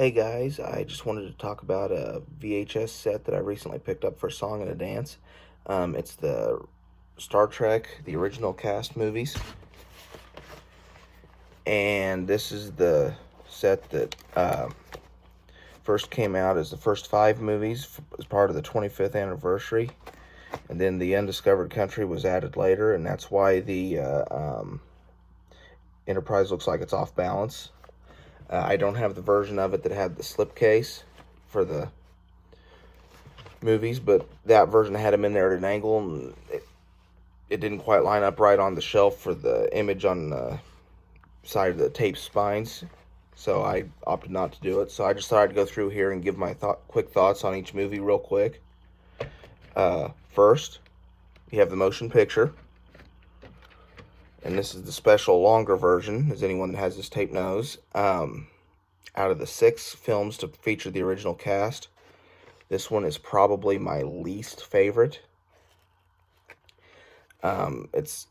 Hey guys, I just wanted to talk about a VHS set that I recently picked up for a song and a dance. It's the Star Trek, the original cast movies, and this is the set that first came out as the first five movies as part of the 25th anniversary, and then the Undiscovered Country was added later, and that's why the Enterprise looks like it's off balance. I don't have the version of it that had the slipcase for the movies, but that version had them in there at an angle, and it didn't quite line up right on the shelf for the image on the side of the tape spines, so I opted not to do it. So I just thought I'd go through here and give my quick thoughts on each movie real quick. First, you have the motion picture, and this is the special longer version, as anyone that has this tape knows. Out of the 6 films to feature the original cast, this one is probably my least favorite. It's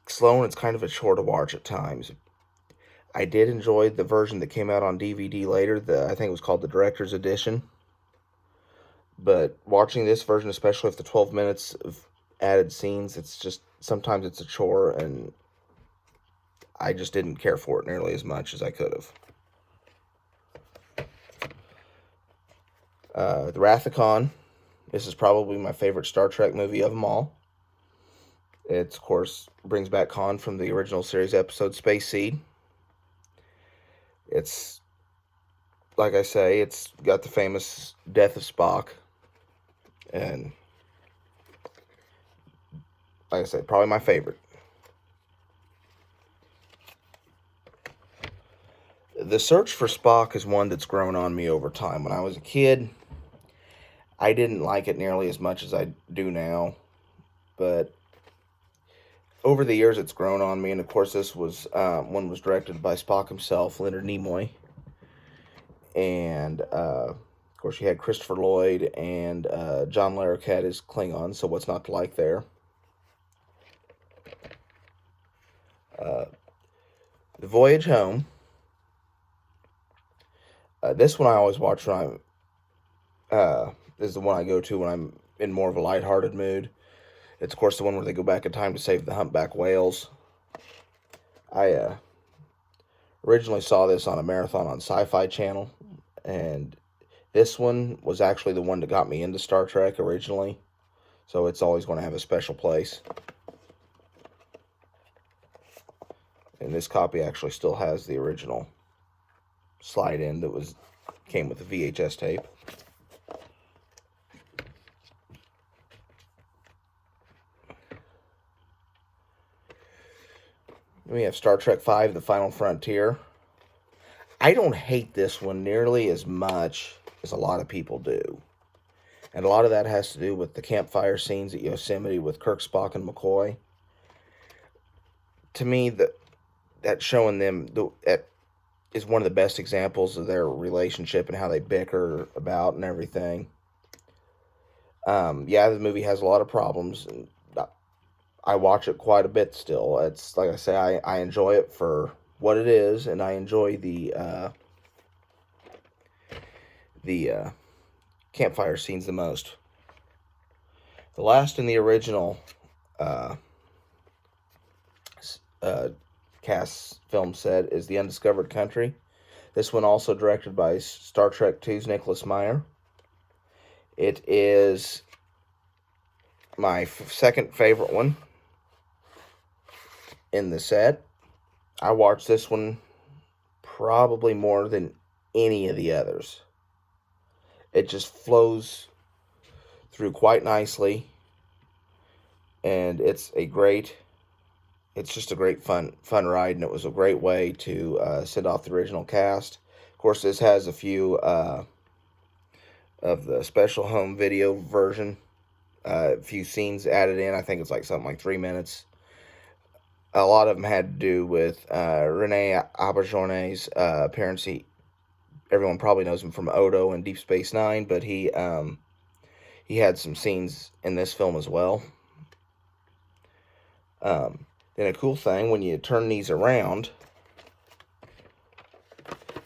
slow and it's kind of a chore to watch at times. I did enjoy the version that came out on DVD later. I think it was called the Director's Edition. But watching this version, especially with the 12 minutes of added scenes, it's just, sometimes it's a chore, and I just didn't care for it nearly as much as I could have. The Wrath of Khan. This is probably my favorite Star Trek movie of them all. It, of course, brings back Khan from the original series episode Space Seed. It's, like I say, it's got the famous death of Spock. And, like I said, probably my favorite. The search for Spock is one that's grown on me over time. When I was a kid, I didn't like it nearly as much as I do now. But over the years, it's grown on me. And, of course, this was one was directed by Spock himself, Leonard Nimoy. And, of course, you had Christopher Lloyd and John Larroquette as Klingon, so what's not to like there? The Voyage Home. This one I always watch when this is the one I go to when I'm in more of a lighthearted mood. It's, of course, the one where they go back in time to save the humpback whales. I originally saw this on a marathon on Sci-Fi Channel, and this one was actually the one that got me into Star Trek originally, so it's always going to have a special place. And this copy actually still has the original slide-in that came with the VHS tape. We have Star Trek V, The Final Frontier. I don't hate this one nearly as much as a lot of people do. And a lot of that has to do with the campfire scenes at Yosemite with Kirk, Spock, and McCoy. To me, that showing them is one of the best examples of their relationship and how they bicker about and everything. Yeah, the movie has a lot of problems, and I watch it quite a bit still. It's, like I say, I enjoy it for what it is, and I enjoy the campfire scenes the most. The last in the original cast film set is The Undiscovered Country. This one also directed by Star Trek II's Nicholas Meyer. It is my second favorite one in the set. I watched this one probably more than any of the others. It just flows through quite nicely, and it's just a great fun ride, and it was a great way to send off the original cast. Of course, this has a few of the special home video version, a few scenes added in. I think it's like something like 3 minutes. A lot of them had to do with Rene Auberjonois' appearance. Everyone probably knows him from Odo and Deep Space Nine, but he had some scenes in this film as well. Then a cool thing, when you turn these around,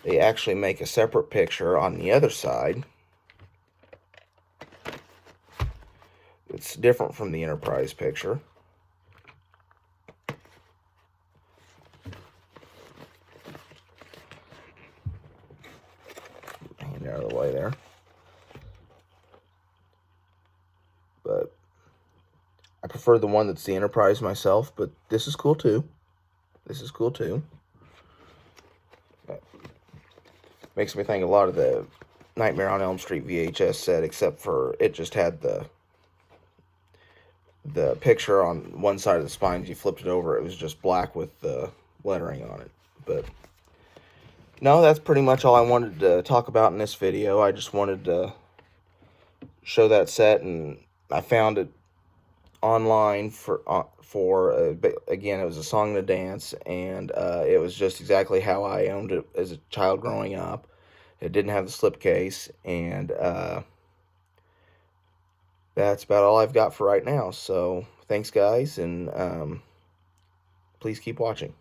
they actually make a separate picture on the other side. It's different from the Enterprise picture. Hand out of the way there. But I prefer the one that's the Enterprise myself, but this is cool too. This is cool too. Makes me think a lot of the Nightmare on Elm Street VHS set, except for it just had the picture on one side of the spine. If you flipped it over, it was just black with the lettering on it. But no, that's pretty much all I wanted to talk about in this video. I just wanted to show that set, and I found it online for again, it was a song and a dance, and it was just exactly how I owned it as a child growing up. It didn't have the slipcase, and that's about all I've got for right now. So thanks, guys, and please keep watching.